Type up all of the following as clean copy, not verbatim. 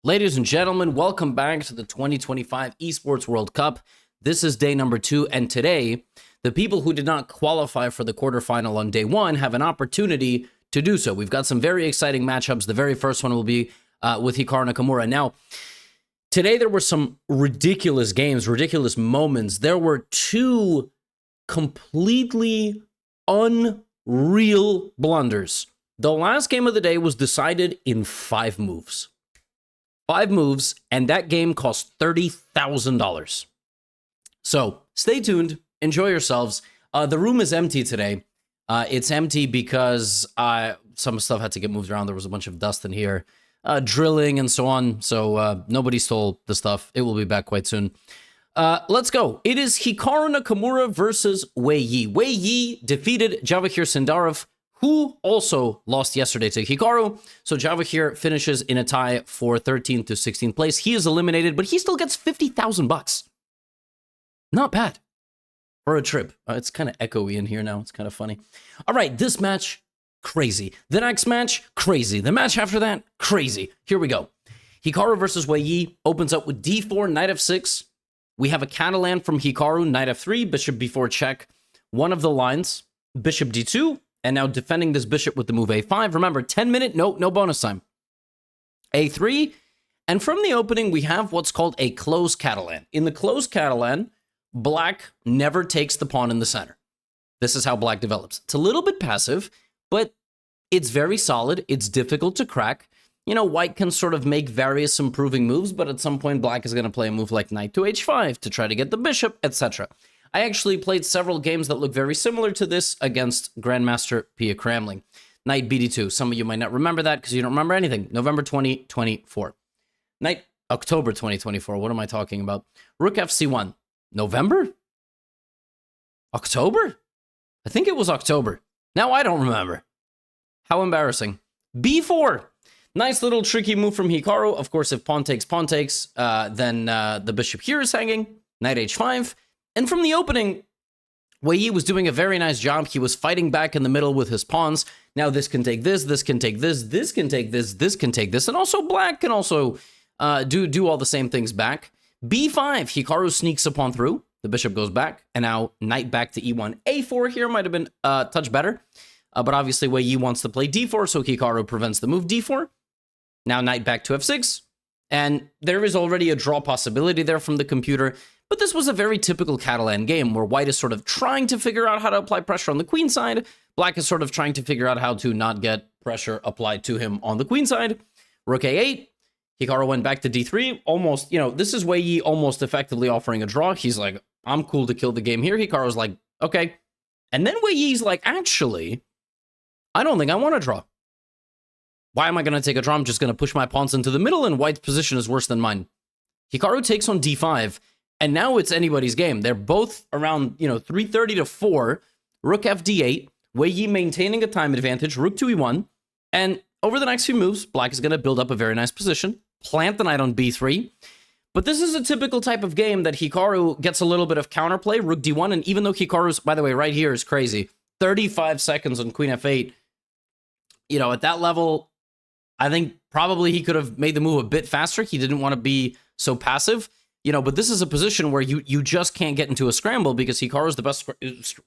Ladies and gentlemen, welcome back to the 2025 Esports World Cup. This is day number 2, and today, the people who did not qualify for the quarterfinal on day 1 have an opportunity to do so. We've got some very exciting matchups. The very first one will be with Hikaru Nakamura. Now, today there were some ridiculous games, ridiculous moments. There were 2 completely unreal blunders. The last game of the day was decided in 5 moves. 5 moves, and that game cost $30,000. So stay tuned, enjoy yourselves. The room is empty today. It's empty because some stuff had to get moved around. There was a bunch of dust in here, drilling and so on. So nobody stole the stuff. It will be back quite soon. Let's go. It is Hikaru Nakamura versus Wei Yi. Wei Yi defeated Javahir Sindarov, who also lost yesterday to Hikaru. So Javahir finishes in a tie for 13th to 16th place. He is eliminated, but he still gets $50,000. Not bad for a trip. It's kind of echoey in here now. It's kind of funny. All right, this match, crazy. The next match, crazy. The match after that, crazy. Here we go. Hikaru versus Wei Yi opens up with d4, knight f6. We have a Catalan from Hikaru, knight f3, bishop b4 check. One of the lines, bishop d2. And now defending this bishop with the move a5. Remember, 10-minute, no bonus time. a3. And from the opening, we have what's called a closed Catalan. In the closed Catalan, black never takes the pawn in the center. This is how black develops. It's a little bit passive, but it's very solid. It's difficult to crack. You know, white can sort of make various improving moves, but at some point, black is going to play a move like knight to h5 to try to get the bishop, etc. I actually played several games that look very similar to this against Grandmaster Pia Kramling. Knight bd2. Some of you might not remember that because you don't remember anything. November 2024. October 2024. What am I talking about? Rook fc1. November? October? I think it was October. Now I don't remember. How embarrassing. b4. Nice little tricky move from Hikaru. Of course, if pawn takes, then the bishop here is hanging. Knight h5. And from the opening, Wei Yi was doing a very nice job. He was fighting back in the middle with his pawns. Now this can take this, this can take this, this can take this, this can take this. And also black can also do all the same things back. b5, Hikaru sneaks a pawn through. The bishop goes back. And now knight back to e1. a4 here might have been a touch better. But obviously Wei Yi wants to play d4, so Hikaru prevents the move d4. Now knight back to f6. And there is already a draw possibility there from the computer. But this was a very typical Catalan game where white is sort of trying to figure out how to apply pressure on the queen side. Black is sort of trying to figure out how to not get pressure applied to him on the queen side. Rook a8. Hikaru went back to d3. Almost, you know, this is Wei Yi almost effectively offering a draw. He's like, I'm cool to kill the game here. Hikaru's like, okay. And then Wei Yi's like, actually, I don't think I want to draw. Why am I going to take a draw? I'm just going to push my pawns into the middle, and white's position is worse than mine. Hikaru takes on d5. And now it's anybody's game. They're both around, 3:30 to 4. Rook fd8. Wei Yi maintaining a time advantage. Rook to e1. And over the next few moves, black is going to build up a very nice position. Plant the knight on b3. But this is a typical type of game that Hikaru gets a little bit of counterplay. Rook d1. And even though Hikaru's, by the way, right here is crazy. 35 seconds on queen f8. At that level, I think probably he could have made the move a bit faster. He didn't want to be so passive. But this is a position where you just can't get into a scramble because Hikaru is the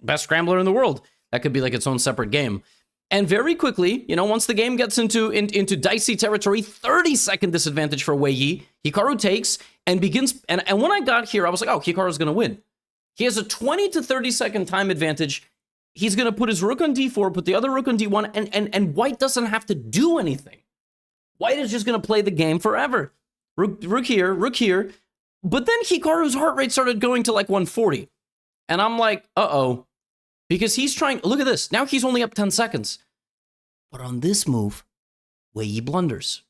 best scrambler in the world. That could be like its own separate game. And very quickly, once the game gets into dicey territory, 30-second disadvantage for Wei Yi. Hikaru takes and begins. And when I got here, I was like, oh, Hikaru's going to win. He has a 20 to 30-second time advantage. He's going to put his rook on d4, put the other rook on d1, and white doesn't have to do anything. White is just going to play the game forever. Rook here, rook here. But then Hikaru's heart rate started going to like 140. And I'm like, uh-oh. Because he's trying, look at this. Now he's only up 10 seconds. But on this move, Wei Yi blunders.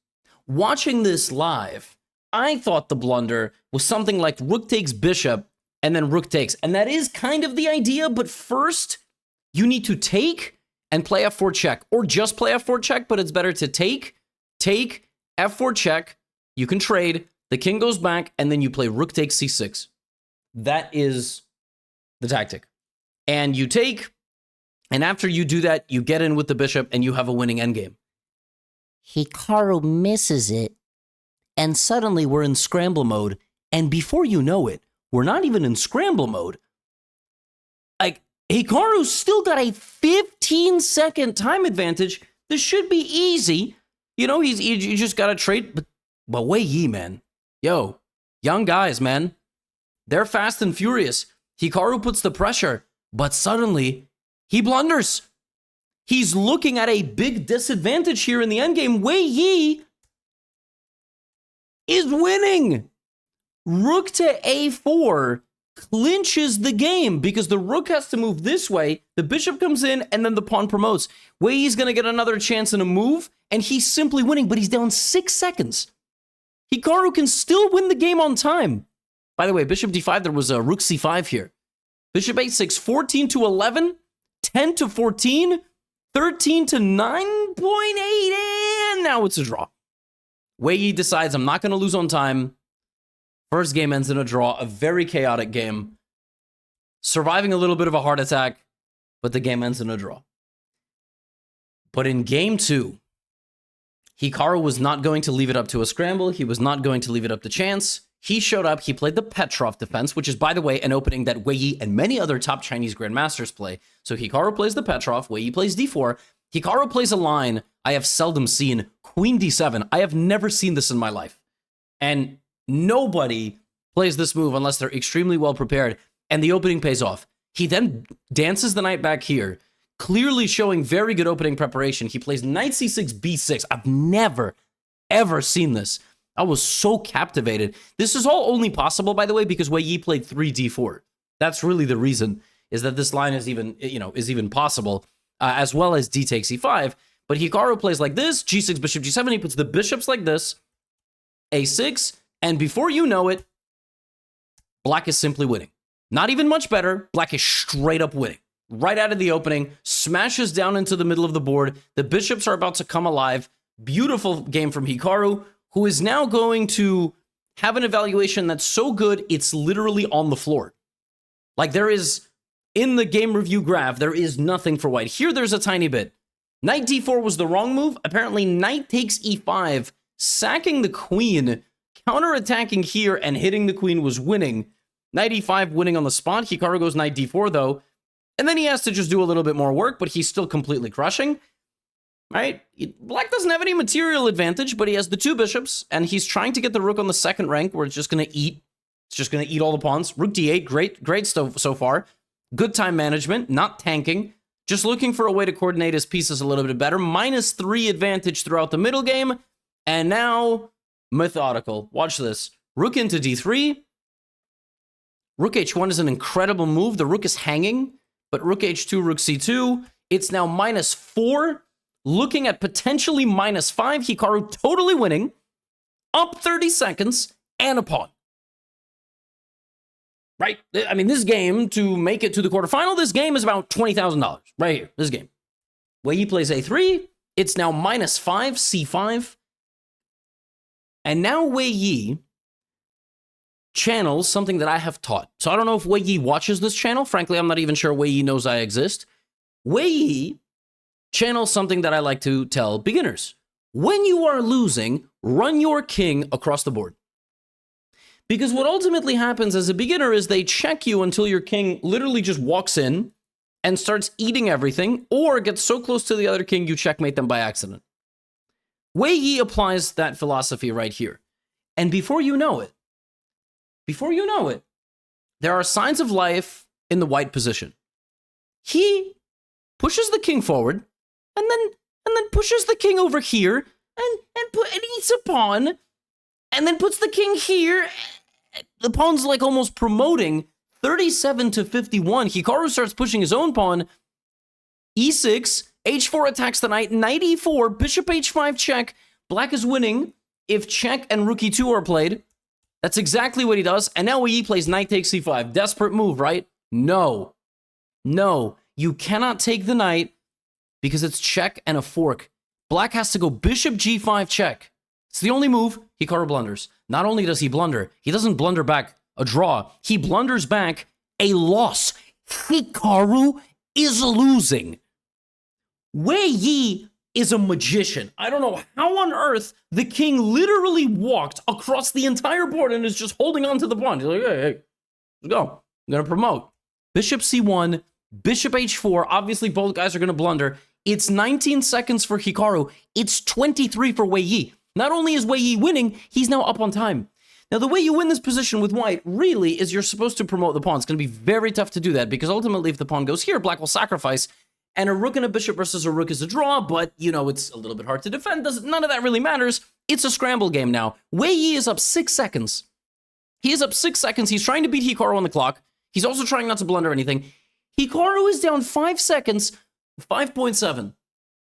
Watching this live, I thought the blunder was something like rook takes bishop and then rook takes. And that is kind of the idea, but first you need to take and play f4 check. Or just play f4 check, but it's better to take, f4 check. You can trade. The king goes back, and then you play rook takes c6. That is the tactic. And you take, and after you do that, you get in with the bishop, and you have a winning endgame. Hikaru misses it and suddenly we're in scramble mode. And before you know it, we're not even in scramble mode. Like, Hikaru's still got a 15-second time advantage. This should be easy. You know, you just got to trade. But Wei Yi, man. Yo, young guys, man. They're fast and furious. Hikaru puts the pressure, but suddenly he blunders. He's looking at a big disadvantage here in the endgame. Wei Yi is winning. Rook to a4 clinches the game because the rook has to move this way, the bishop comes in, and then the pawn promotes. Wei Yi's going to get another chance in a move, and he's simply winning, but he's down 6 seconds. Hikaru can still win the game on time. By the way, bishop d5, there was a rook c5 here. Bishop a6, 14 to 11, 10 to 14, 13 to 9.8, and now it's a draw. Wei Yi decides, I'm not going to lose on time. First game ends in a draw, a very chaotic game. Surviving a little bit of a heart attack, but the game ends in a draw. But in game 2, Hikaru was not going to leave it up to a scramble. He was not going to leave it up to chance. He showed up, he played the Petrov defense, which is, by the way, an opening that Wei Yi and many other top Chinese grandmasters play. So Hikaru plays the Petrov, Wei Yi plays d4. Hikaru plays a line I have seldom seen, queen d7. I have never seen this in my life. And nobody plays this move unless they're extremely well prepared, and the opening pays off. He then dances the knight back here, clearly showing very good opening preparation. He plays knight c6, b6. I've never, ever seen this. I was so captivated. This is all only possible, by the way, because Wei Yi played 3d4. That's really the reason, is that this line is even possible, as well as d takes e5. But Hikaru plays like this, g6, bishop g7. He puts the bishops like this, a6, and before you know it, Black is simply winning. Not even much better. Black is straight up winning. Right out of the opening, smashes down into the middle of the board. The bishops are about to come alive. Beautiful game from Hikaru, who is now going to have an evaluation that's so good, it's literally on the floor. Like, there is, in the game review graph, there is nothing for white. Here, there's a tiny bit. Knight d4 was the wrong move. Apparently, knight takes e5, sacking the queen, counterattacking here, and hitting the queen was winning. Knight e5 winning on the spot. Hikaru goes knight d4, though. And then he has to just do a little bit more work, but he's still completely crushing. Right? Black doesn't have any material advantage, but he has the two bishops, and he's trying to get the rook on the second rank, where it's just going to eat. It's just going to eat all the pawns. Rook d8, great so far. Good time management, not tanking. Just looking for a way to coordinate his pieces a little bit better. -3 advantage throughout the middle game. And now, methodical. Watch this. Rook into d3. Rook h1 is an incredible move. The rook is hanging, but rook h2, rook c2. It's now -4. Looking at potentially -5. Hikaru totally winning. Up 30 seconds and a pawn. Right? I mean, this game, to make it to the quarterfinal, this game is about $20,000. Right here, this game. Wei Yi plays a3. It's now -5, c5. And now Wei Yi channels something that I have taught. So I don't know if Wei Yi watches this channel. Frankly, I'm not even sure Wei Yi knows I exist. Wei Yi channels something that I like to tell beginners. When you are losing, run your king across the board. Because what ultimately happens as a beginner is they check you until your king literally just walks in and starts eating everything, or gets so close to the other king you checkmate them by accident. Wei Yi applies that philosophy right here. And before you know it, there are signs of life in the white position. He pushes the king forward, and then pushes the king over here, and eats a pawn, and then puts the king here. The pawn's like almost promoting. 37 to 51. Hikaru starts pushing his own pawn. e6, h4 attacks the knight, knight e4, bishop h5 check. Black is winning if check and rook e2 are played. That's exactly what he does. And now Wei Yi plays knight takes c5. Desperate move, right? No. No. You cannot take the knight because it's check and a fork. Black has to go bishop g5 check. It's the only move. Hikaru blunders. Not only does he blunder, he doesn't blunder back a draw. He blunders back a loss. Hikaru is losing. Wei Yi is a magician. I don't know how on earth the king literally walked across the entire board and is just holding on to the pawn. He's like, hey, let's go. I'm going to promote. Bishop c1, bishop h4. Obviously, both guys are going to blunder. It's 19 seconds for Hikaru. It's 23 for Wei Yi. Not only is Wei Yi winning, he's now up on time. Now, the way you win this position with white really is you're supposed to promote the pawn. It's going to be very tough to do that because ultimately if the pawn goes here, black will sacrifice. And a rook and a bishop versus a rook is a draw, but, you know, it's a little bit hard to defend. None of that really matters. It's a scramble game now. Wei Yi is up 6 seconds. He is up 6 seconds. He's trying to beat Hikaru on the clock. He's also trying not to blunder anything. Hikaru is down 5 seconds, 5.7.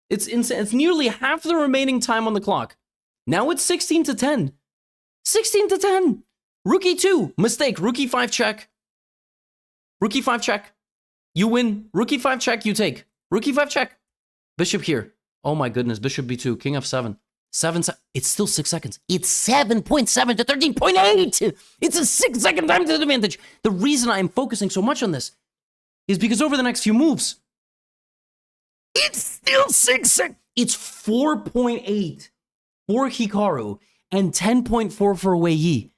It's insane. It's nearly half the remaining time on the clock. Now it's 16 to 10. 16 to 10. Rook e2. Mistake. Rook e5 check. Rook e5 check. You win. Rook e5 check. You take. Rook e5 check. Bishop here. Oh my goodness. Bishop b2. King f7. It's still 6 seconds. It's 7.7 to 13.8. It's a 6 second time disadvantage. The reason I'm focusing so much on this is because over the next few moves, it's still 6 seconds. It's 4.8 for Hikaru and 10.4 for Wei Yi.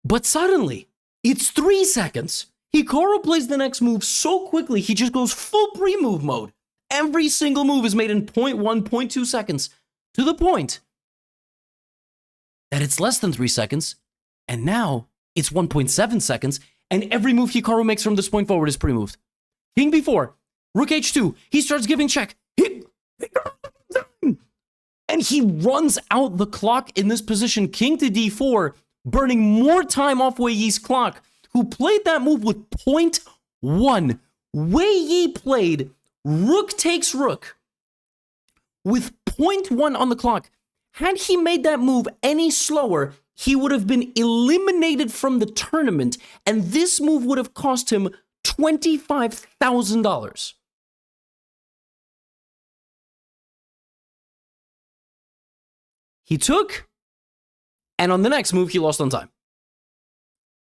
But suddenly, it's 3 seconds. Hikaru plays the next move so quickly, he just goes full pre-move mode. Every single move is made in 0.1, 0.2 seconds, to the point that it's less than 3 seconds, and now it's 1.7 seconds, and every move Hikaru makes from this point forward is pre-moved. King b4, rook h2, he starts giving check. And he runs out the clock in this position, king to d4, burning more time off Wei Yi's clock, who played that move with 0.1. Wei Yi played rook takes rook with 0.1 on the clock. Had he made that move any slower, he would have been eliminated from the tournament, and this move would have cost him $25,000. He took, and on the next move, he lost on time.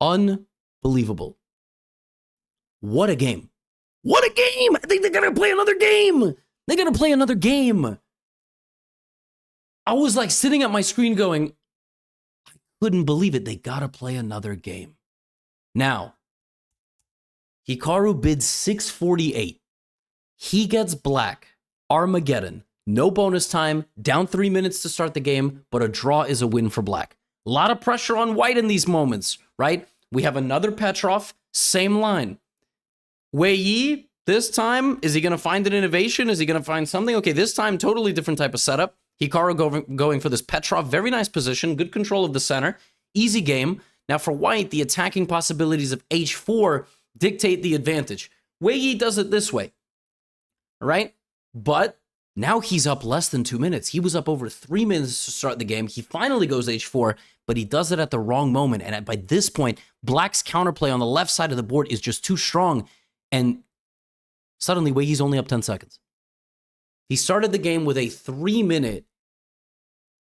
Unbelievable. What a game. What a game! I think they're going to play another game! They're going to play another game. I was like sitting at my screen going, I couldn't believe it. They got to play another game. Now, Hikaru bids 648. He gets black. Armageddon. No bonus time, down 3 minutes to start the game, but a draw is a win for black. A lot of pressure on white in these moments, right? We have another Petrov, same line. Wei Yi, this time, is he going to find an innovation? Is he going to find something? Okay, this time, totally different type of setup. Hikaru going for this Petrov, very nice position, good control of the center, easy game. Now for white, the attacking possibilities of h4 dictate the advantage. Wei Yi does it this way, all right? But now he's up less than 2 minutes. He was up over 3 minutes to start the game. He finally goes h4, but he does it at the wrong moment. And by this point, black's counterplay on the left side of the board is just too strong. And suddenly, Wei Yi's only up 10 seconds. He started the game with a 3 minute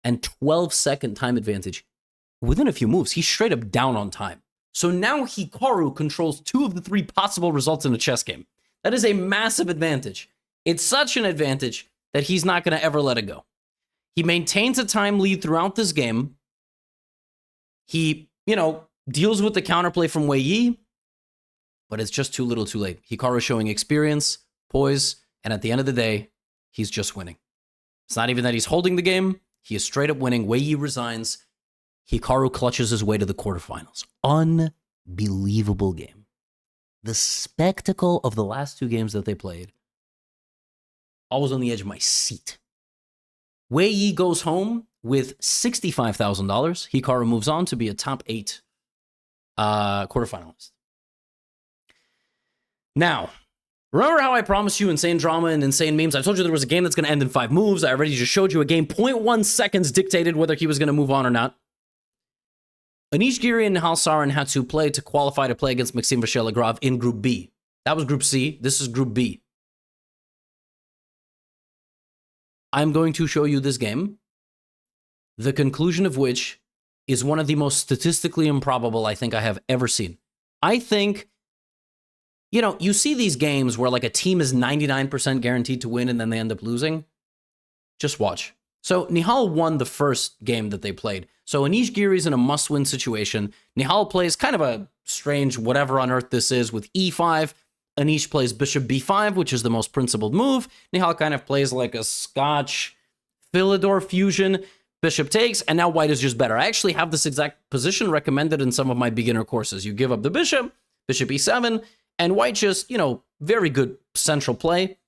and 12-second time advantage. Within a few moves, he's straight up down on time. So now Hikaru controls 2 of the 3 possible results in a chess game. That is a massive advantage. It's such an advantage that he's not going to ever let it go. He maintains a time lead throughout this game. He, deals with the counterplay from Wei Yi, but it's just too little too late. Hikaru showing experience, poise, and at the end of the day, he's just winning. It's not even that he's holding the game. He is straight up winning. Wei Yi resigns. Hikaru clutches his way to the quarterfinals. Unbelievable game. The spectacle of the last 2 games that they played. I was on the edge of my seat. Wei Yi goes home with $65,000. Hikaru moves on to be a top 8 quarterfinalist. Now, remember how I promised you insane drama and insane memes? I told you there was a game that's going to end in 5 moves. I already just showed you a game. 0.1 seconds dictated whether he was going to move on or not. Anish, Giri, and Nihal Sarin had to play to qualify to play against Maxime Vachier-Lagrave in Group B. That was Group C. This is Group B. I'm going to show you this game, the conclusion of which is one of the most statistically improbable I think I have ever seen. I think, you see these games where like a team is 99% guaranteed to win and then they end up losing. Just watch. So Nihal won the first game that they played. So Anish Giri's in a must-win situation. Nihal plays kind of a strange whatever on earth this is with e5. Anish plays bishop b5, which is the most principled move. Nihal kind of plays like a Scotch Philidor fusion. Bishop takes, and now white is just better. I actually have this exact position recommended in some of my beginner courses. You give up the bishop, bishop e7, and white just, very good central play.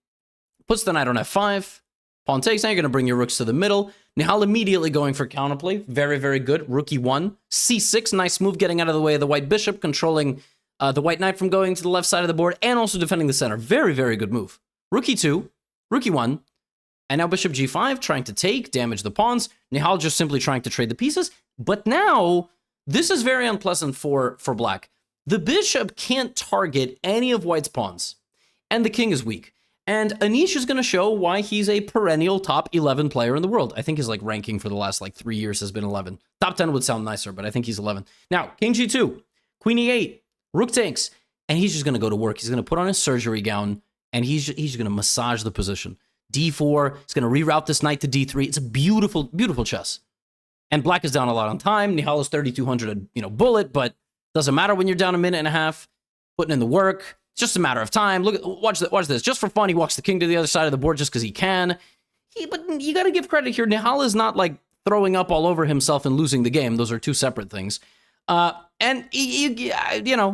Puts the knight on f5, pawn takes. Now you're going to bring your rooks to the middle. Nihal immediately going for counterplay. Very, very good. Rook e1, c6, nice move, getting out of the way of the white bishop, controlling the white knight from going to the left side of the board, and also defending the center. Very, very good move. Rook e2, rook e1, and now bishop g5, trying to take, damage the pawns. Nihal just simply trying to trade the pieces. But now, this is very unpleasant for black. The bishop can't target any of white's pawns, and the king is weak. And Anish is going to show why he's a perennial top 11 player in the world. I think his ranking for the last 3 years has been 11. Top 10 would sound nicer, but I think he's 11. Now, king g2, queen e8, rook takes, and he's just going to go to work. He's going to put on his surgery gown, and he's going to massage the position. d4, he's going to reroute this knight to d3. It's a beautiful, beautiful chess. And black is down a lot on time. Nihal is 3,200, bullet, but doesn't matter when you're down a minute and a half, putting in the work. It's just a matter of time. Watch this. Just for fun, he walks the king to the other side of the board just because he can. But you got to give credit here. Nihal is not throwing up all over himself and losing the game. Those are two separate things. But g4,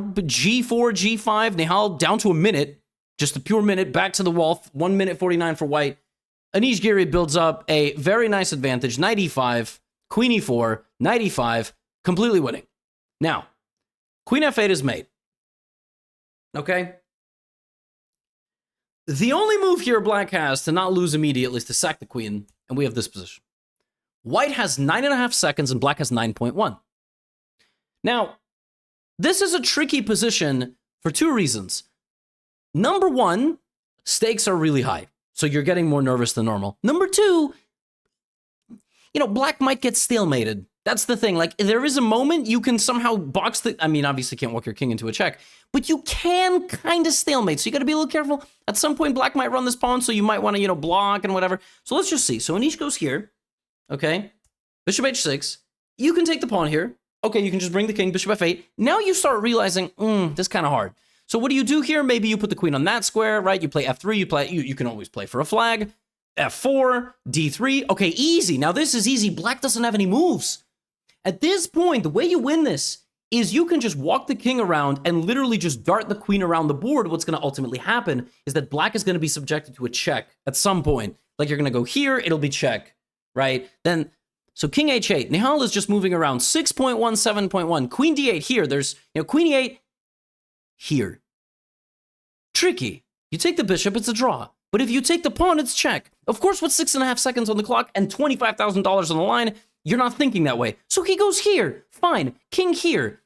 g5, Nihal down to a minute, just a pure minute, back to the wall, 1 minute 49 for white. Anish Giri builds up a very nice advantage. Knight e5, queen e4, knight e5, completely winning. Now, queen f8 is made. Okay? The only move here black has to not lose immediately is to sack the queen, and we have this position. White has 9.5 seconds, and black has 9.1. Now, this is a tricky position for two reasons. Number one, stakes are really high, so you're getting more nervous than normal. Number two, black might get stalemated. That's the thing. There is a moment you can somehow box the... obviously can't walk your king into a check, but you can kind of stalemate, so you got to be a little careful. At some point, black might run this pawn, so you might want to, block and whatever. So let's just see. So Anish goes here, okay? Bishop h6. You can take the pawn here. Okay, you can just bring the king, bishop f8. Now you start realizing, this is kind of hard. So what do you do here? Maybe you put the queen on that square, right? You play f3, you can always play for a flag. f4, d3. Okay, easy. Now this is easy. Black doesn't have any moves. At this point, the way you win this is you can just walk the king around and literally just dart the queen around the board. What's going to ultimately happen is that black is going to be subjected to a check at some point. You're going to go here, it'll be check, right? Then, so king h8. Nihal is just moving around 6.1, 7.1. Queen d8 here. There's, queen e8 here. Tricky. You take the bishop, it's a draw. But if you take the pawn, it's check. Of course, with 6.5 seconds on the clock and $25,000 on the line, you're not thinking that way. So he goes here. Fine. King here.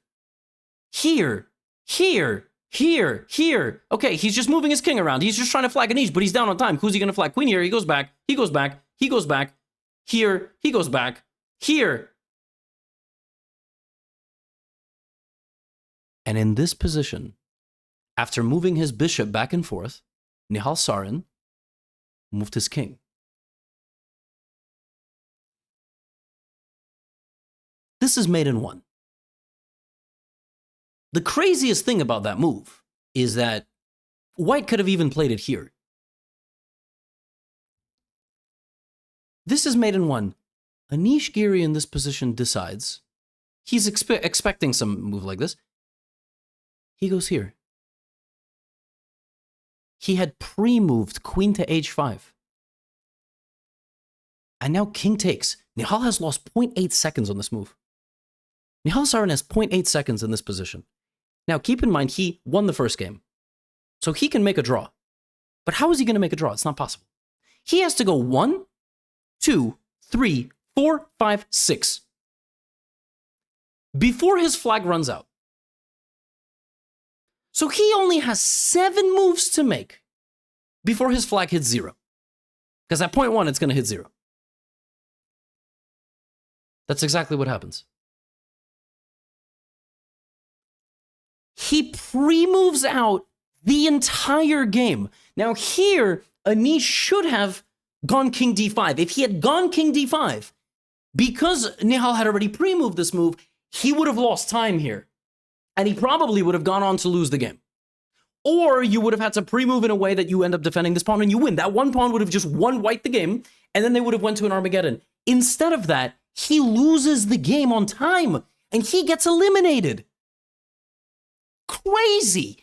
Here. Here. Here. Here. Okay, he's just moving his king around. He's just trying to flag Anish, but he's down on time. Who's he going to flag? Queen here. He goes back. He goes back. He goes back. Here. He goes back. Here. And in this position, after moving his bishop back and forth, Nihal Sarin moved his king. This is mate in one. The craziest thing about that move is that white could have even played it here. This is mate in one. Anish Giri in this position decides he's expecting some move like this. He goes here. He had pre-moved queen to h5. And now king takes. Nihal has lost 0.8 seconds on this move. Nihal Sarin has 0.8 seconds in this position. Now, keep in mind, he won the first game. So he can make a draw. But how is he going to make a draw? It's not possible. He has to go 1, 2, 3, 4, 5, 6. Before his flag runs out. So he only has 7 moves to make before his flag hits 0. Because at point 1, it's going to hit 0. That's exactly what happens. He pre-moves out the entire game. Now here, Anish should have gone king d5, if he had gone king d5, because Nihal had already pre-moved this move, he would have lost time here. And he probably would have gone on to lose the game. Or you would have had to pre-move in a way that you end up defending this pawn and you win. That one pawn would have just won white the game, and then they would have went to an Armageddon. Instead of that, he loses the game on time, and he gets eliminated. Crazy.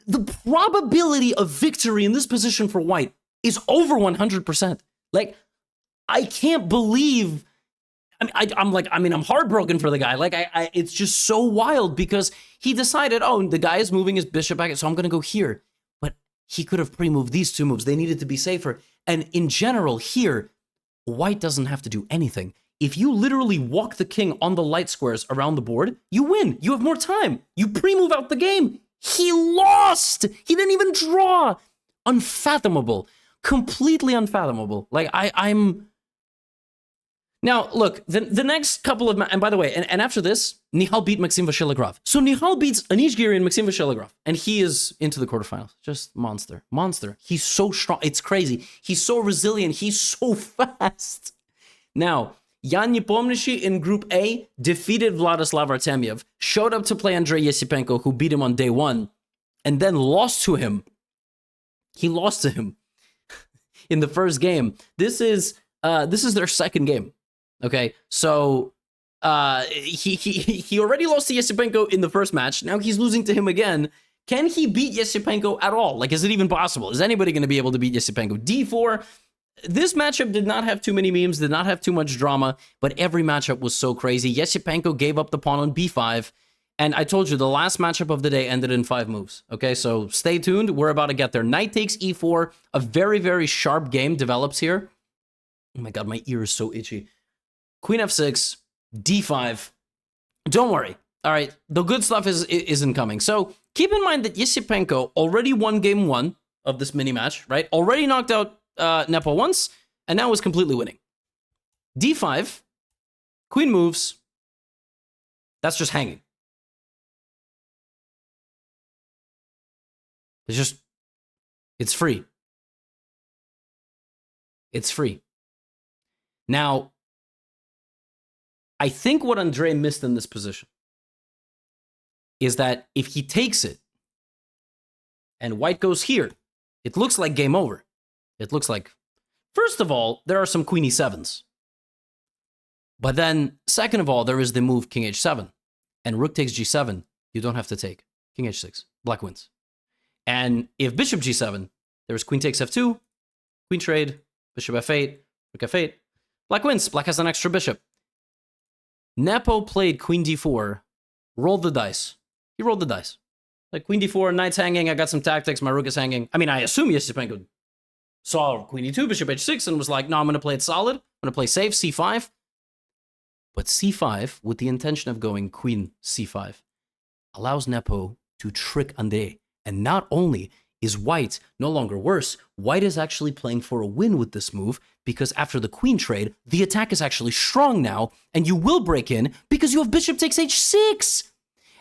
The probability of victory in this position for white is over 100%. Like, I can't believe... I'm heartbroken for the guy. Like, it's just so wild because he decided, oh, the guy is moving his bishop back, so I'm going to go here. But he could have pre-moved these two moves. They needed to be safer. And in general, here, white doesn't have to do anything. If you literally walk the king on the light squares around the board, you win. You have more time. You pre-move out the game. He lost. He didn't even draw. Unfathomable. Completely unfathomable. Like, I'm... Now, look, the next couple of... And by the way, and after this, Nihal beat Maxim Vachiligorov. So Nihal beats Anish, Giri, and Maxim Vachiligorov. And he is into the quarterfinals. Just monster. Monster. He's so strong. It's crazy. He's so resilient. He's so fast. Now, Yan Nepomniachtchi in Group A defeated Vladislav Artemyev, showed up to play Andrei Esipenko, who beat him on day one, and then lost to him. He lost to him in the first game. This is their second game. Okay, so he already lost to Esipenko in the first match. Now he's losing to him again. Can he beat Esipenko at all? Like, is it even possible? Is anybody going to be able to beat Esipenko? D4. This matchup did not have too many memes, did not have too much drama, but every matchup was so crazy. Esipenko gave up the pawn on b5, and I told you the last matchup of the day ended in 5 moves. Okay, so stay tuned. We're about to get there. Knight takes e4. A very, very sharp game develops here. Oh my god, my ear is so itchy. Queen f6, d5. Don't worry. All right, the good stuff isn't coming. So keep in mind that Esipenko already won game 1 of this mini match, right? Already knocked out Nepo once, and now is completely winning. d5, queen moves. That's just hanging. It's free. It's free. Now, I think what Andrei missed in this position is that if he takes it and white goes here, it looks like game over. It looks like, first of all, there are some queen e7s. But then, second of all, there is the move king h7. And rook takes g7, you don't have to take. King h6, black wins. And if bishop g7, there's queen takes f2, queen trade, bishop f8, rook f8, black wins. Black has an extra bishop. Nepo played queen d4, rolled the dice. He rolled the dice. Like queen d4, knight's hanging, I got some tactics, my rook is hanging. I mean, I assume Esipenko saw queen e2, bishop h6, and was like, no, I'm going to play it solid. I'm going to play safe, c5. But c5, with the intention of going queen c5, allows Nepo to trick Andrei. And not only is white no longer worse, white is actually playing for a win with this move, because after the queen trade, the attack is actually strong now, and you will break in because you have bishop takes h6.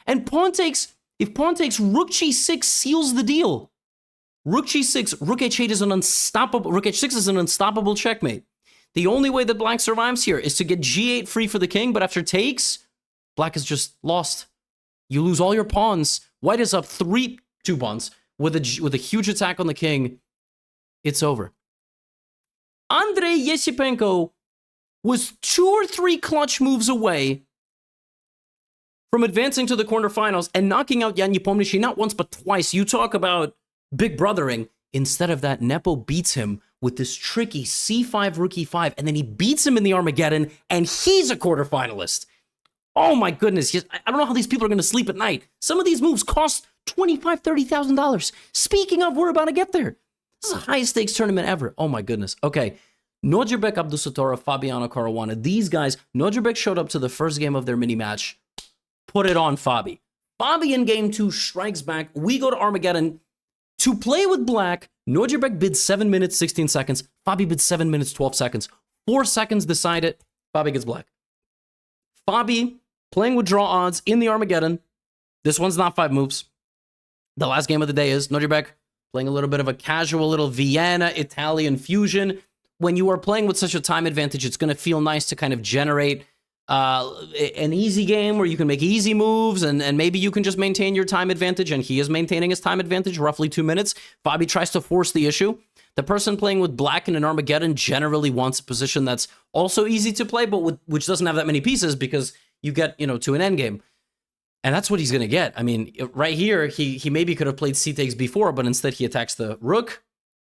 And pawn takes, if pawn takes, rook g6 seals the deal. Rook g6, rook h8 is an unstoppable, rook h6 is an unstoppable checkmate. The only way that black survives here is to get g8 free for the king, but after takes, black is just lost. You lose all your pawns. White is up 2 pawns with a huge attack on the king. It's over. Andrei Esipenko was 2 or 3 clutch moves away from advancing to the quarterfinals and knocking out Yan Nepomniachtchi not once but twice. You talk about big brothering. Instead of that, Nepo beats him with this tricky c5, rook e5, and then he beats him in the Armageddon, and he's a quarterfinalist. Oh my goodness. I don't know how these people are going to sleep at night. Some of these moves cost $25,000, $30,000. Speaking of, we're about to get there. This is the highest stakes tournament ever. Oh my goodness. Okay. Nodjabek, Abdusattorov, Fabiano Caruana. These guys, Nodjabek showed up to the first game of their mini match. Put it on Fabi. Fabi in game 2 strikes back. We go to Armageddon. To play with black, Nodjabek bids 7 minutes, 16 seconds. Fabi bids 7 minutes, 12 seconds. 4 seconds decide it. Fabi gets black. Fabi playing with draw odds in the Armageddon. This one's not 5 moves. The last game of the day is Nodjabek playing a little bit of a casual little Vienna Italian fusion. when you are playing with such a time advantage, it's going to feel nice to kind of generate an easy game where you can make easy moves, and maybe you can just maintain your time advantage, and he is maintaining his time advantage, roughly 2 minutes. Fabi tries to force the issue. The person playing with black in an Armageddon generally wants a position that's also easy to play, but which doesn't have that many pieces because you get, to an endgame. And that's what he's going to get. I mean, right here, he maybe could have played c takes b4, but instead he attacks the rook.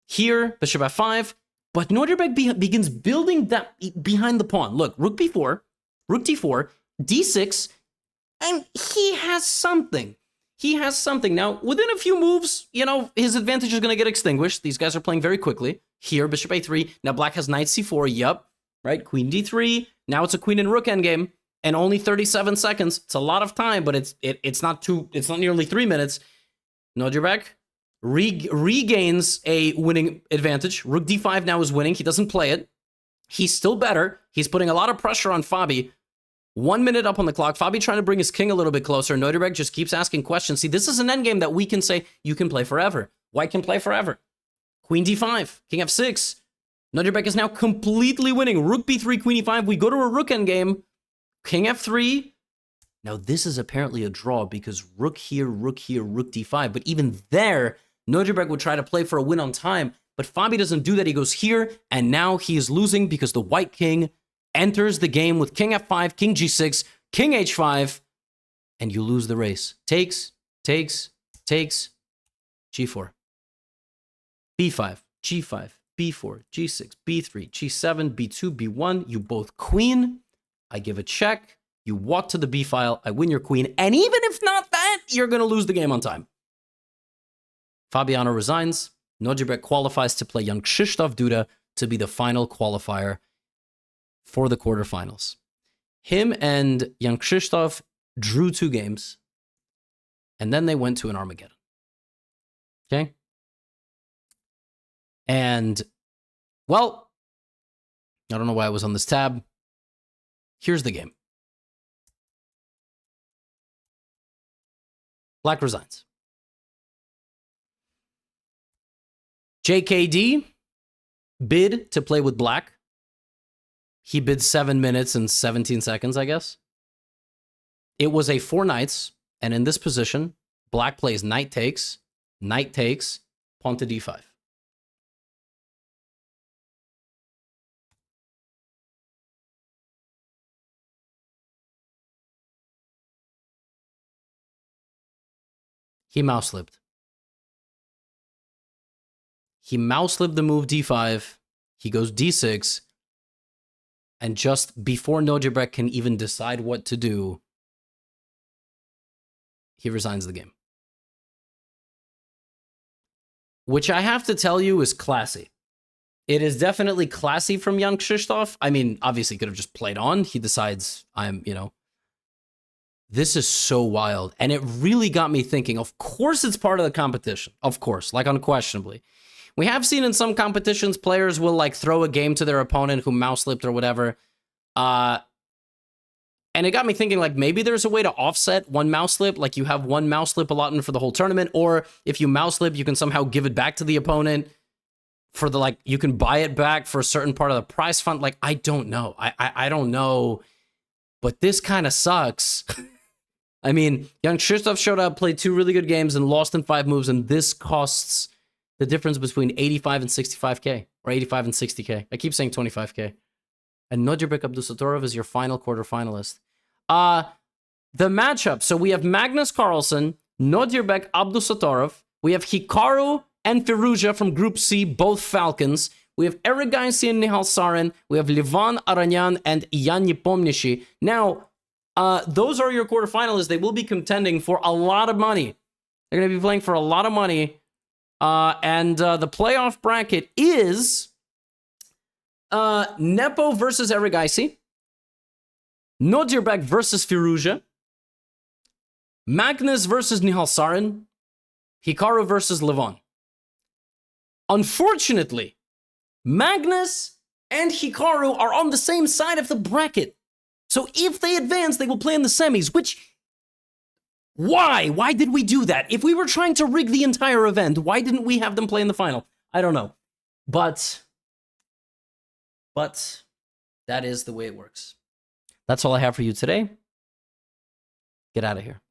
Here, bishop f5. But Nordirbeck begins building that behind the pawn. Look, rook b4, rook d4, d6, and he has something. He has something. Now, within a few moves, his advantage is going to get extinguished. These guys are playing very quickly. Here, bishop a3. Now, black has knight c4. Yup. Right? Queen d3. Now it's a queen and rook endgame. And only 37 seconds. It's a lot of time, but it's not nearly 3 minutes. Nordirbeck regains a winning advantage. Rook d5 now is winning. He doesn't play it. He's still better. He's putting a lot of pressure on Fabi. 1 minute up on the clock. Fabi trying to bring his king a little bit closer. Nordirbeck just keeps asking questions. See, this is an endgame that we can say you can play forever. White can play forever. Queen d5. King f6. Nordirbeck is now completely winning. Rook b3, queen e5. We go to a rook endgame. King f3. Now, this is apparently a draw because rook here, rook d5. But even there, Nordirbeck would try to play for a win on time. But Fabi doesn't do that. He goes here, and now he is losing because the white king enters the game with king f5, king g6, king h5, and you lose the race. Takes, g4, b5, g5, b4, g6, b3, g7, b2, b1. You both queen. I give a check. You walk to the b file. I win your queen. And even if not that, you're going to lose the game on time. Fabiano resigns. Nordirbeck qualifies to play young Krzysztof Duda to be the final qualifier for the quarterfinals. Him and young Krzysztof drew 2 games, and then they went to an Armageddon. Okay? And, well, I don't know why I was on this tab. Here's the game. Black resigns. JKD bid to play with black. He bid 7 minutes and 17 seconds, I guess. It was a 4 knights, and in this position, black plays knight takes, pawn to d5. He mouse slipped. He mouse slipped the move d5. He goes d6. And just before Nordirbeck can even decide what to do, he resigns the game. Which I have to tell you is classy. It is definitely classy from young Krzysztof. I mean, obviously he could have just played on. He decides this is so wild. And it really got me thinking, of course it's part of the competition. Of course, like unquestionably. We have seen in some competitions, players will like throw a game to their opponent who mouse slipped or whatever. And it got me thinking, like, maybe there's a way to offset one mouse slip. Like, you have one mouse slip allotment for the whole tournament. Or if you mouse slip, you can somehow give it back to the opponent for the, like, you can buy it back for a certain part of the prize fund. Like, I don't know. I don't know. But this kind of sucks. I mean, young Krzysztof showed up, played 2 really good games, and lost in 5 moves. And this costs the difference between 85 and 65K. Or 85 and 60K. I keep saying 25K. And Nordirbeck Abdusattorov is your final quarterfinalist. The matchup. So we have Magnus Carlsen, Nordirbeck Abdusattorov. We have Hikaru and Firouzja from Group C, both Falcons. We have Eric Garcia and Nihal Sarin. We have Levan Aranyan and Yan Nepomniachtchi. Now, those are your quarterfinalists. They will be contending for a lot of money. They're going to be playing for a lot of money. And the playoff bracket is Nepo versus Eric Garcia, Nordirbeck versus Firouzja, Magnus versus Nihal Sarin, Hikaru versus Levan. Unfortunately, Magnus and Hikaru are on the same side of the bracket. So if they advance, they will play in the semis, which... Why? Why did we do that? If we were trying to rig the entire event, why didn't we have them play in the final? I don't know. But But that is the way it works. That's all I have for you today. Get out of here.